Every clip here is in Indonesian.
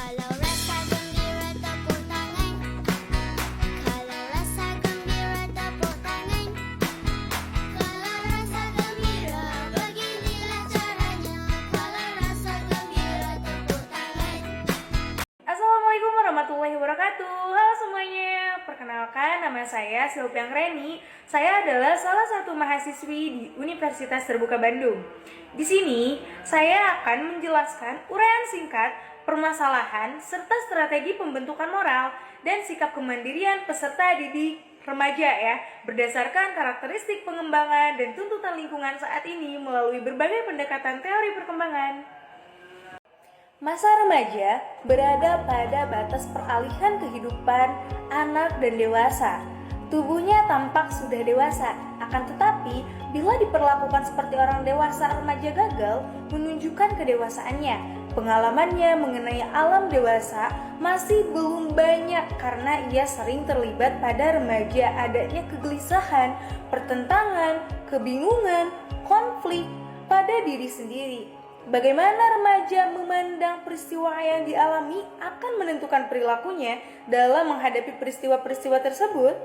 Kalau rasa gembira tepuk tangan. Kalau rasa gembira tepuk tangan. Kalau rasa gembira beginilah caranya. Kalau rasa gembira tepuk tangan. Assalamualaikum warahmatullahi wabarakatuh. Halo semuanya, perkenalkan nama saya Silviang Reni. Saya adalah salah satu mahasiswi di Universitas Terbuka Bandung. Di sini saya akan menjelaskan uraian singkat permasalahan serta strategi pembentukan moral dan sikap kemandirian peserta didik remaja ya, berdasarkan karakteristik pengembangan dan tuntutan lingkungan saat ini melalui berbagai pendekatan teori perkembangan. Masa remaja berada pada batas peralihan kehidupan anak dan dewasa. Tubuhnya tampak sudah dewasa, akan tetapi bila diperlakukan seperti orang dewasa, remaja gagal menunjukkan kedewasaannya. Pengalamannya mengenai alam dewasa masih belum banyak karena ia sering terlibat pada remaja adanya kegelisahan, pertentangan, kebingungan, konflik pada diri sendiri. Bagaimana remaja memandang peristiwa yang dialami akan menentukan perilakunya dalam menghadapi peristiwa-peristiwa tersebut.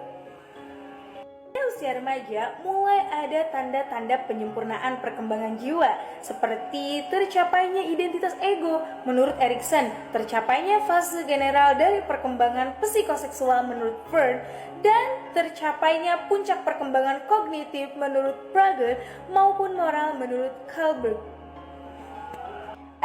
Pada usia remaja mulai ada tanda-tanda penyempurnaan perkembangan jiwa seperti tercapainya identitas ego menurut Erikson, tercapainya fase general dari perkembangan psikoseksual menurut Freud, dan tercapainya puncak perkembangan kognitif menurut Prager maupun moral menurut Kohlberg.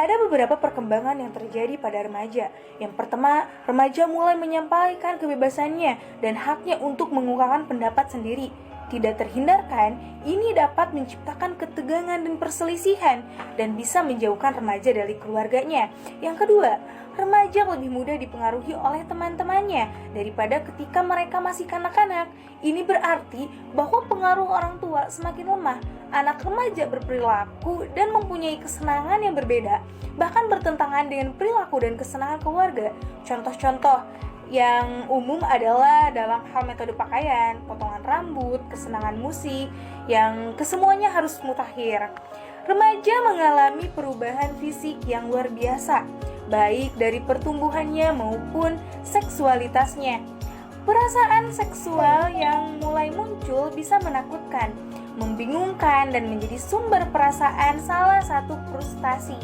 Ada beberapa perkembangan yang terjadi pada remaja. Yang pertama, remaja mulai menyampaikan kebebasannya dan haknya untuk mengungkapkan pendapat sendiri. Tidak terhindarkan, ini dapat menciptakan ketegangan dan perselisihan dan bisa menjauhkan remaja dari keluarganya. Yang kedua, remaja lebih mudah dipengaruhi oleh teman-temannya daripada ketika mereka masih kanak-kanak. Ini berarti bahwa pengaruh orang tua semakin lemah. Anak remaja berperilaku dan mempunyai kesenangan yang berbeda, bahkan bertentangan dengan perilaku dan kesenangan keluarga. Contoh-contoh yang umum adalah dalam hal metode pakaian, potongan rambut, kesenangan musik, yang kesemuanya harus mutakhir. Remaja mengalami perubahan fisik yang luar biasa, baik dari pertumbuhannya maupun seksualitasnya. Perasaan seksual yang mulai muncul bisa menakutkan, membingungkan, dan menjadi sumber perasaan salah satu frustasi.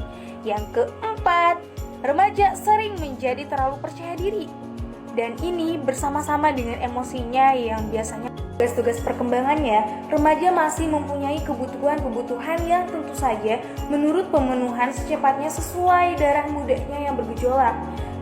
Yang keempat, remaja sering menjadi terlalu percaya diri. Dan ini bersama-sama dengan emosinya yang biasanya tugas-tugas perkembangannya, remaja masih mempunyai kebutuhan-kebutuhan yang tentu saja menurut pemenuhan secepatnya sesuai darah mudanya yang bergejolak.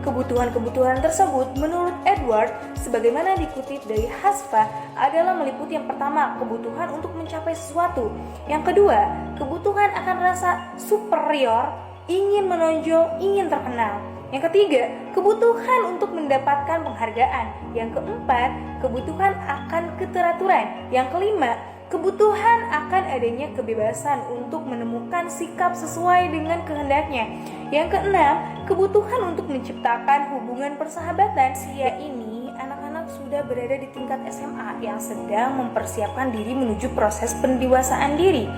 Kebutuhan-kebutuhan tersebut menurut Edward, sebagaimana dikutip dari Hasfa, adalah meliputi yang pertama, kebutuhan untuk mencapai sesuatu. Yang kedua, kebutuhan akan rasa superior, ingin menonjol, ingin terkenal. Yang ketiga, kebutuhan untuk mendapatkan penghargaan. Yang keempat, kebutuhan akan keteraturan. Yang kelima, kebutuhan akan adanya kebebasan untuk menemukan sikap sesuai dengan kehendaknya. Yang keenam, kebutuhan untuk menciptakan hubungan persahabatan. Usia ini, anak-anak sudah berada di tingkat SMA yang sedang mempersiapkan diri menuju proses pendewasaan diri.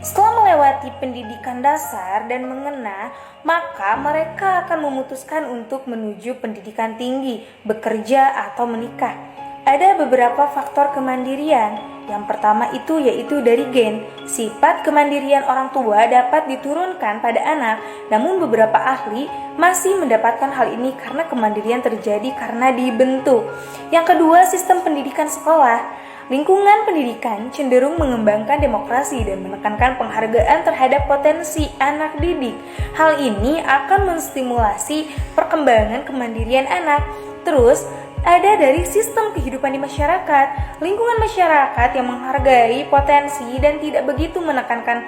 Setelah melewati pendidikan dasar dan mengena, maka mereka akan memutuskan untuk menuju pendidikan tinggi, bekerja, atau menikah. Ada beberapa faktor kemandirian. Yang pertama itu yaitu dari gen. Sifat kemandirian orang tua dapat diturunkan pada anak, namun beberapa ahli masih mendapatkan hal ini karena kemandirian terjadi karena dibentuk. Yang kedua, sistem pendidikan sekolah. Lingkungan pendidikan cenderung mengembangkan demokrasi dan menekankan penghargaan terhadap potensi anak didik. Hal ini akan menstimulasi perkembangan kemandirian anak. Terus, ada dari sistem kehidupan di masyarakat. Lingkungan masyarakat yang menghargai potensi dan tidak begitu menekankan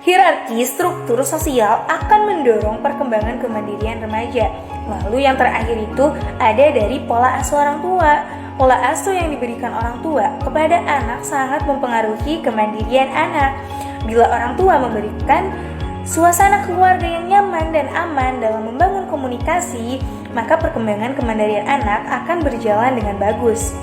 hierarki struktur sosial akan mendorong perkembangan kemandirian remaja. Lalu yang terakhir itu ada dari pola asuh orang tua. Pola asuh yang diberikan orang tua kepada anak sangat mempengaruhi kemandirian anak. Bila orang tua memberikan suasana keluarga yang nyaman dan aman dalam membangun komunikasi, maka perkembangan kemandirian anak akan berjalan dengan bagus.